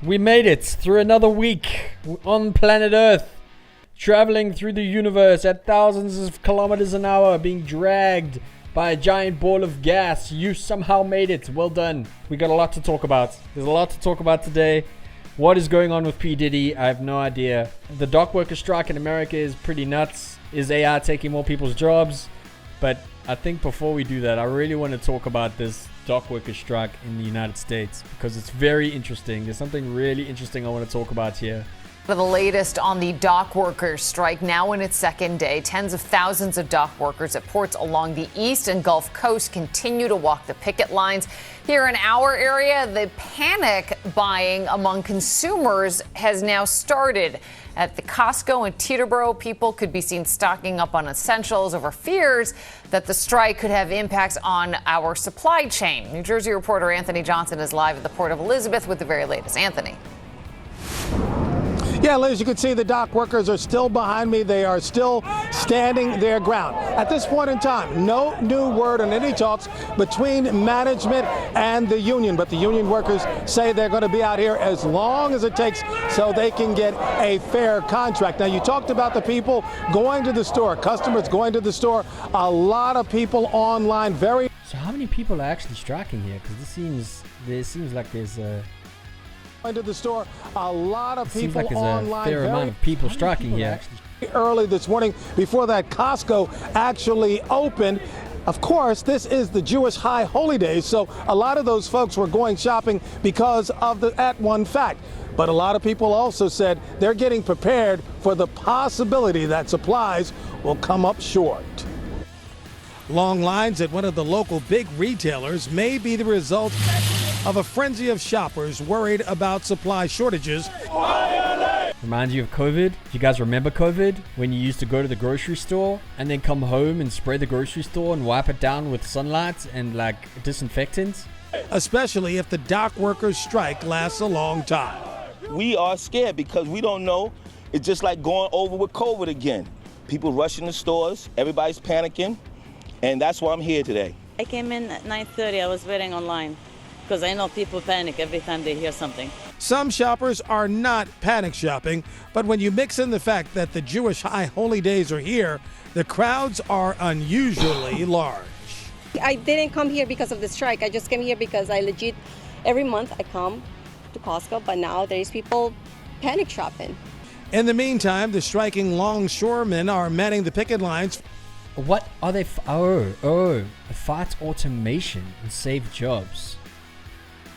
We made it through another week on planet Earth, traveling through the universe at thousands of kilometers an hour, being dragged by a giant ball of gas. You somehow made it. Well done. We got a lot to talk about. There's a lot to talk about today. What is going on with P. Diddy? I have no idea. The dock worker strike in America is pretty nuts. Is AI taking more people's jobs? But I think before we do that, I really want to talk about this dock worker strike in the United States because it's very interesting. There's something really interesting I want to talk about here. For the latest on the dock workers strike, now in its second day, tens of thousands of dock workers at ports along the east and Gulf Coast continue to walk the picket lines. Here in our area, the panic buying among consumers has now started. At the Costco in Teterboro, people could be seen stocking up on essentials over fears that the strike could have impacts on our supply chain. New Jersey reporter Anthony Johnson is live at the Port of Elizabeth with the very latest. Anthony. Yeah, Liz, you can see the dock workers are still behind me. They are still standing their ground. At this point in time, no new word on any talks between management and the union. But the union workers say they're going to be out here as long as it takes so they can get a fair contract. Now, you talked about the people going to the store, customers going to the store. A lot of people online. So how many people are actually striking here? Because there seems like there's a... into the store, a lot of people like there's online. A fair amount of people striking here. Early this morning, before that Costco actually opened. Of course, this is the Jewish high holy days, so a lot of those folks were going shopping because of that one fact. But a lot of people also said they're getting prepared for the possibility that supplies will come up short. Long lines at one of the local big retailers may be the result of a frenzy of shoppers worried about supply shortages. Reminds you of COVID? Do you guys remember COVID? When you used to go to the grocery store and then come home and spray the grocery store and wipe it down with sunlight and like disinfectants? Especially if the dock workers' strike lasts a long time. We are scared because we don't know. It's just like going over with COVID again. People rushing the stores, everybody's panicking, and that's why I'm here today. I came in at 9:30. I was waiting online because I know people panic every time they hear something. Some shoppers are not panic shopping, but when you mix in the fact that the Jewish high holy days are here, the crowds are unusually large. I didn't come here because of the strike. I just came here because I legit, every month I come to Costco, but now there's people panic shopping. In the meantime, the striking longshoremen are manning the picket lines. What are they? Fight automation and save jobs.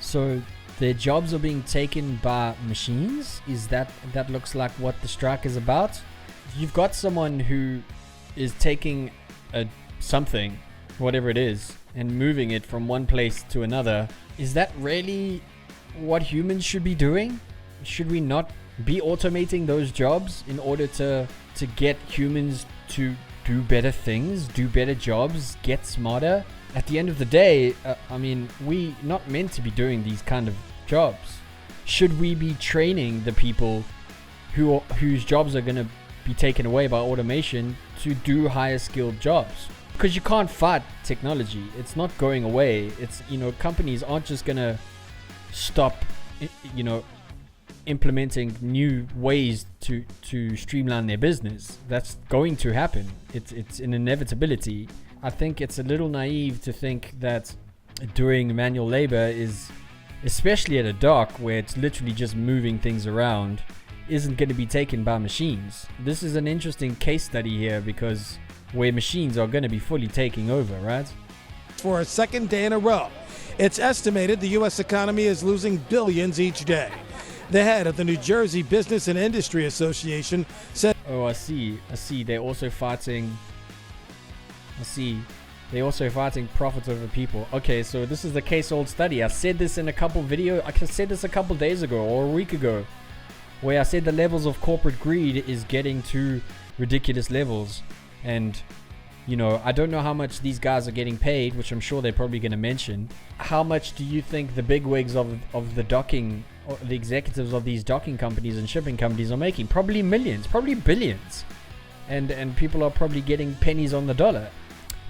So their jobs are being taken by machines? Is that looks like what the strike is about? You've got someone who is taking something, whatever it is, and moving it from one place to another. Is that really what humans should be doing? Should we not be automating those jobs in order to get humans to do better things, do better jobs, get smarter? At the end of the day, we not meant to be doing these kind of jobs. Should we be training the people whose jobs are going to be taken away by automation to do higher skilled jobs? Because you can't fight technology. It's not going away. It's, companies aren't just going to stop, implementing new ways to streamline their business. That's going to happen. It's an inevitability. I think it's a little naive to think that doing manual labor is, especially at a dock where it's literally just moving things around, isn't going to be taken by machines. This is an interesting case study here because where machines are going to be fully taking over, right? For a second day in a row, it's estimated the U.S. economy is losing billions each day. The head of the New Jersey Business and Industry Association said, "Oh, I see. They're also fighting profits over people." Okay, so this is the case-old study. I said this in a couple days ago or a week ago, where I said the levels of corporate greed is getting to ridiculous levels. And, I don't know how much these guys are getting paid, which I'm sure they're probably going to mention. How much do you think the bigwigs of the docking, or the executives of these docking companies and shipping companies are making? Probably millions, probably billions. And people are probably getting pennies on the dollar.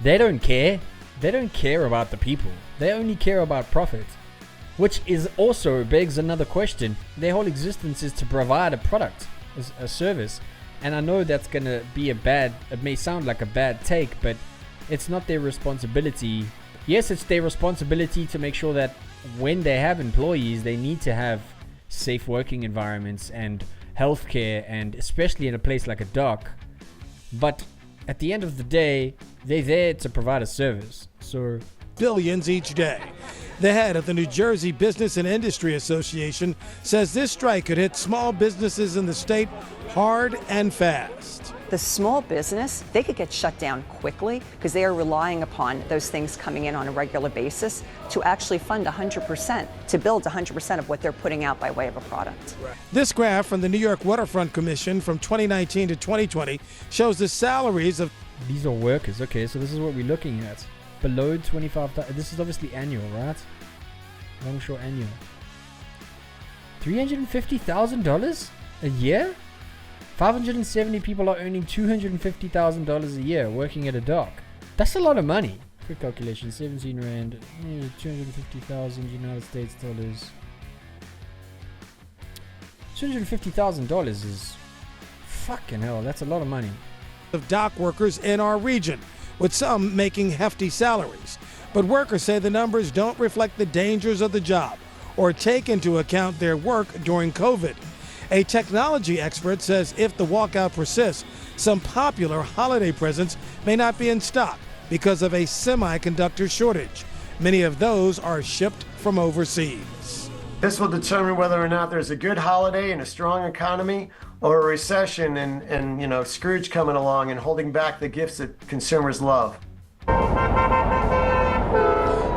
They don't care. They don't care about the people. They only care about profit. which is also begs another question. Their whole existence is to provide a product, a service. And I know that's going to be it may sound like a bad take, but it's not their responsibility. Yes, it's their responsibility to make sure that when they have employees, they need to have safe working environments and healthcare, and especially in a place like a dock. But at the end of the day, they're there to provide a service. So billions each day. The head of the New Jersey Business and Industry Association says this strike could hit small businesses in the state hard and fast. The small business, they could get shut down quickly because they are relying upon those things coming in on a regular basis to actually fund 100%, to build 100% of what they're putting out by way of a product. This graph from the New York Waterfront Commission from 2019 to 2020 shows the salaries of... These are workers. Okay, so this is what we're looking at. Below 25,000. This is obviously annual, right? Longshore annual. $350,000 a year? 570 people are earning $250,000 a year working at a dock. That's a lot of money. Quick calculation, 17 rand, 250,000 United States dollars. $250,000 is fucking hell. That's a lot of money. Of dock workers in our region, with some making hefty salaries. But workers say the numbers don't reflect the dangers of the job or take into account their work during COVID. A technology expert says if the walkout persists, some popular holiday presents may not be in stock because of a semiconductor shortage. Many of those are shipped from overseas. This will determine whether or not there's a good holiday and a strong economy, or a recession and Scrooge coming along and holding back the gifts that consumers love.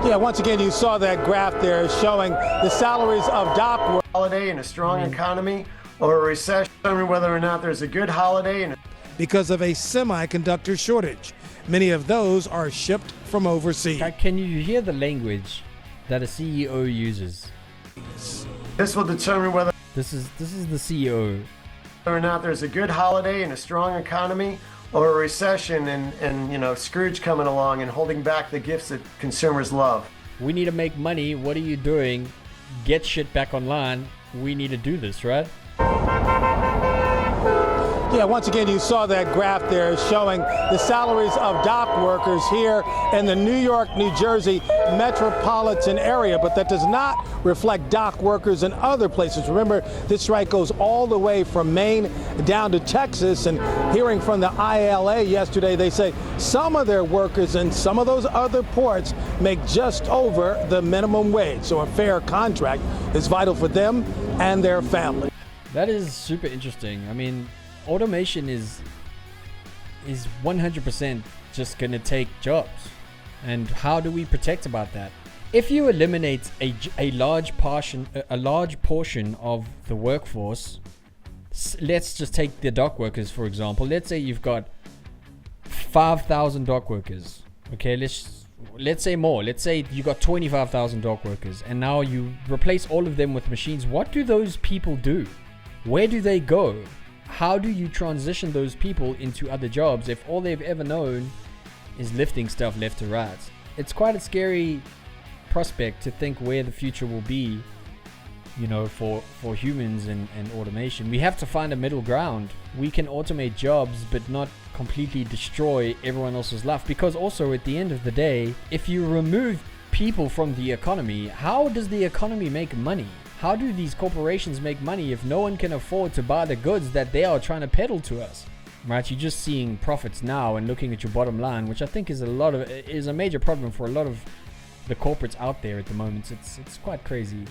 Yeah, once again, you saw that graph there showing the salaries of dock workers. Holiday and a strong economy, or a recession, determine whether or not there's a good holiday and because of a semiconductor shortage. Many of those are shipped from overseas. Can you hear the language that a CEO uses? this will determine whether This is the CEO. or not there's a good holiday and a strong economy, or a recession and Scrooge coming along and holding back the gifts that consumers love. We need to make money. What are you doing? Get shit back online. We need to do this, right? Yeah, once again, you saw that graph there showing the salaries of dock workers here in the New York, New Jersey metropolitan area, but that does not reflect dock workers in other places. Remember, this strike goes all the way from Maine down to Texas, and hearing from the ILA yesterday, they say some of their workers in some of those other ports make just over the minimum wage. So a fair contract is vital for them and their family. That is super interesting. I mean, automation is 100% just gonna take jobs, and how do we protect about that? If you eliminate a large portion of the workforce, let's just take the dock workers for example. Let's say you've got 5,000 dock workers. Okay, let's say more. Let's say you got 25,000 dock workers, and now you replace all of them with machines. What do those people do? Where do they go? How do you transition those people into other jobs if all they've ever known is lifting stuff left to right? It's quite a scary prospect to think where the future will be, for humans and automation. We have to find a middle ground. We can automate jobs but not completely destroy everyone else's life, because also at the end of the day, if you remove people from the economy, how does the economy make money? How do these corporations make money if no one can afford to buy the goods that they are trying to peddle to us? Right? You're just seeing profits now and looking at your bottom line, which I think is a major problem for a lot of the corporates out there at the moment. It's quite crazy.